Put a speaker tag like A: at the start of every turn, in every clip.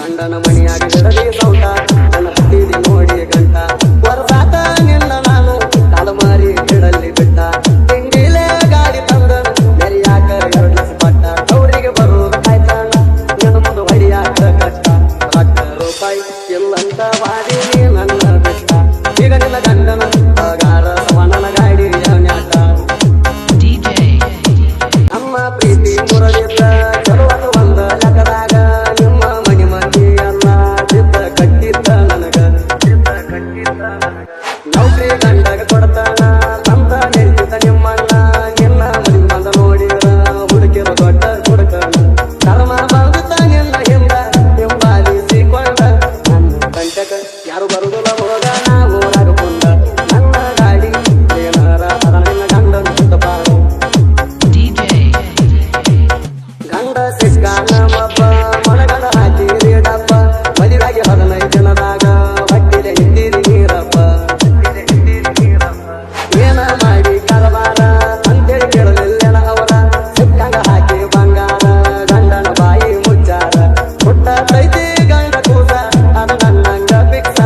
A: ಗಂಡನ ಮಣಿಯಾಗಿ ಹಿಡದಿ ಸೌಟ ನನ್ನ ಹತ್ತಿದಿ ನೋಡಿ ಗಂಟ ವರ್ಷಾತ ನಿನ್ನ ನಾನು ತಲಮಾರಿ ಹಿಡಲ್ಲಿ ಬಿಟ್ಟ ತಿಂಡಿಲೇ ಗಾಡಿ ತಂದ ನೆರಿಯಾಕ 2 ಲಕ್ಷ ಪಟ್ಟ ಅವರಿಗೆ ಬರೋದು ಕಾಯ್ತಾಣ ನನ್ನ ಮುಂದೆ ಹೊಡಿಯಾಕ ಕಷ್ಟ ₹1 ಇಲ್ಲಂತ ವಾಡಿ ನನ್ನ ಬಿಟ್ಟ ಈಗ ನಿನ್ನ ಗಂಡನ ಪಗಾರ ಸವಣನ ಗಾಡಿ ಅವನ್ಯಾಟ ನಮ್ಮ ಪ್ರೀತಿ ಮುರಳಿದ್ದ ಚಲುವದ ಒಂದ ಲೆಕ್ಕದಾಗ ನಿಮ್ಮ ಮನಿ ಮಂದಿ ಎಲ್ಲ ಚಿತ್ತ ಕಟ್ಟಿದ್ದ ನನಗ ನೌಕರಿ ಗಂಡಗ ಕೊಡ್ತಾನ ಅಂತ ನೆನ್ಸಿದ್ದ ನಿಮ್ಮಣ್ಣ ನಿನ್ನ ಮನಿ ಬಂದ ನೋಡಿದ್ರ ಹುಡುಕಿರ ದೊಡ್ಡ ಹುಡುಕನ ಕರ್ಮ ಬಂದ ನಿನ್ನ ಹಿಂದ ಹಿಂಬಾಲಿಸಿಕೊಂಡ ನನ್ನ ಕಂಟಕ ಯಾರು ಬರುದಿಲ್ಲ ಹೋಗ ನಾವು ರಾಗಕೊಂಡ ನನ್ನ ಗಾಡಿ ಏನಾರ ಅದ ನಿನ್ನ ಗಂಡನ ಸುತ್ತಪಾಡು ಗಂಡ ಸಿಕ್ಕ ನಮ್ಮಪ್ಪ ಮನಗಂಡ ಹಾಕಿರಿ ಡಪ್ಪ ಮದುವೆಯಾಗಿ 15 ದಿನದಾಗ ಹೊಟ್ಟಿಲೆ ಹಿಂದಿರಿ ನೀರಪ್ಪ ಏನ ಮಾಡಿ ಕರಬಾರ ಅಂತೇಳಿ ಕೇಳಲಿಲ್ಲ ಅವರ ಸಿಕ್ಕಂಗ ಹಾಕಿ ಬಂಗಾರ ಗಂಡನ ಬಾಯಿ ಮುಚ್ಚಾರ ಹುಟ್ಟ ತೈತಿ ಗಂಡ ಕೂಸ ಅದ ನನ್ನಂಗ ಭಿಕ್ಷ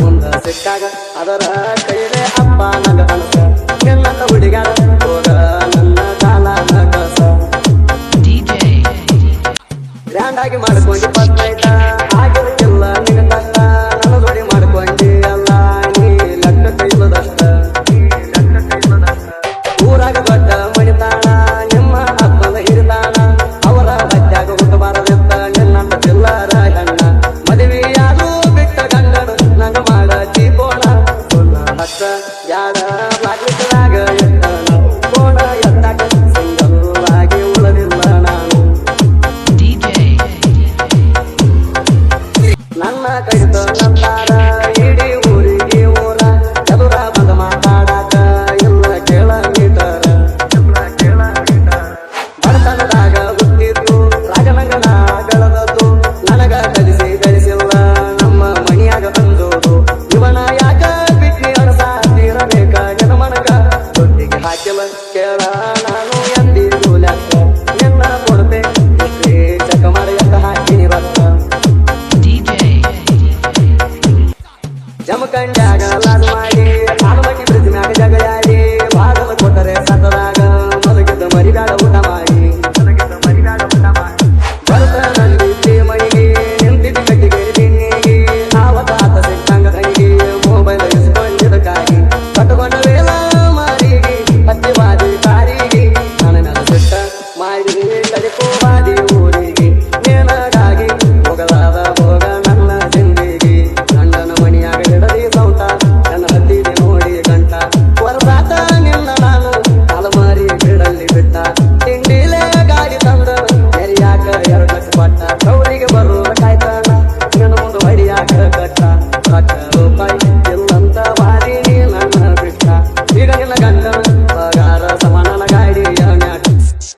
A: ಮುಂದ ಸಿಕ್ಕಾಗ ಅದರ ಕೈಲೇ ಅಪ್ಪ ನಂಗ ಅನಸ ನಿನ್ನಂತ ಹುಡುಗಾರ ಹೋಗ ನನ್ನ ಕಾಲ ಕಸ ಗ್ರ್ಯಾಂಡಾಗಿ ಮಾಡ್ಕೊಂಡು ಬರ್ತೈತ ಆಗಿರಕ್ಕಿಲ್ಲ ನಿನ್ನ ಕಷ್ಟ ನನ್ನ ಜೋಡಿ ಮಾಡ್ಕೊಂಡಿ ಅಲ್ಲ ನೀ ಲೆಕ್ಕ ಕೈಲದಷ್ಟ ಊರಾಗ ದೊಡ್ಡ ಮಣಿತಾಣ ನಿಮ್ಮ ಅಪ್ಪನ ಹಿರಿತಾಣ ಅವರ ಹತ್ಯಾಗ ಹುಟ್ಟಬಾರದಿತ್ತ ನಿನ್ನಂತ ಚಿಲ್ಲರ ಗಣ್ಣ ಮದುವೆಯಾದು ಬಿಟ್ಟ ಗಂಡನು ನಂಗ ಮಾಡ ಚೀಕೋಣ ಸುಳ್ಳ ಹತ್ತ ಯಾರ ಬಾಗ್ಲಿಕ್ಕದಾಗ ಎತ್ತನ ಕೋಣ ಎತ್ತಾಕ ಸಿಂಗಲ್ ಆಗಿ ಉಳದಿಲ್ಲ ನಾನು ನನ್ನ ಕೈ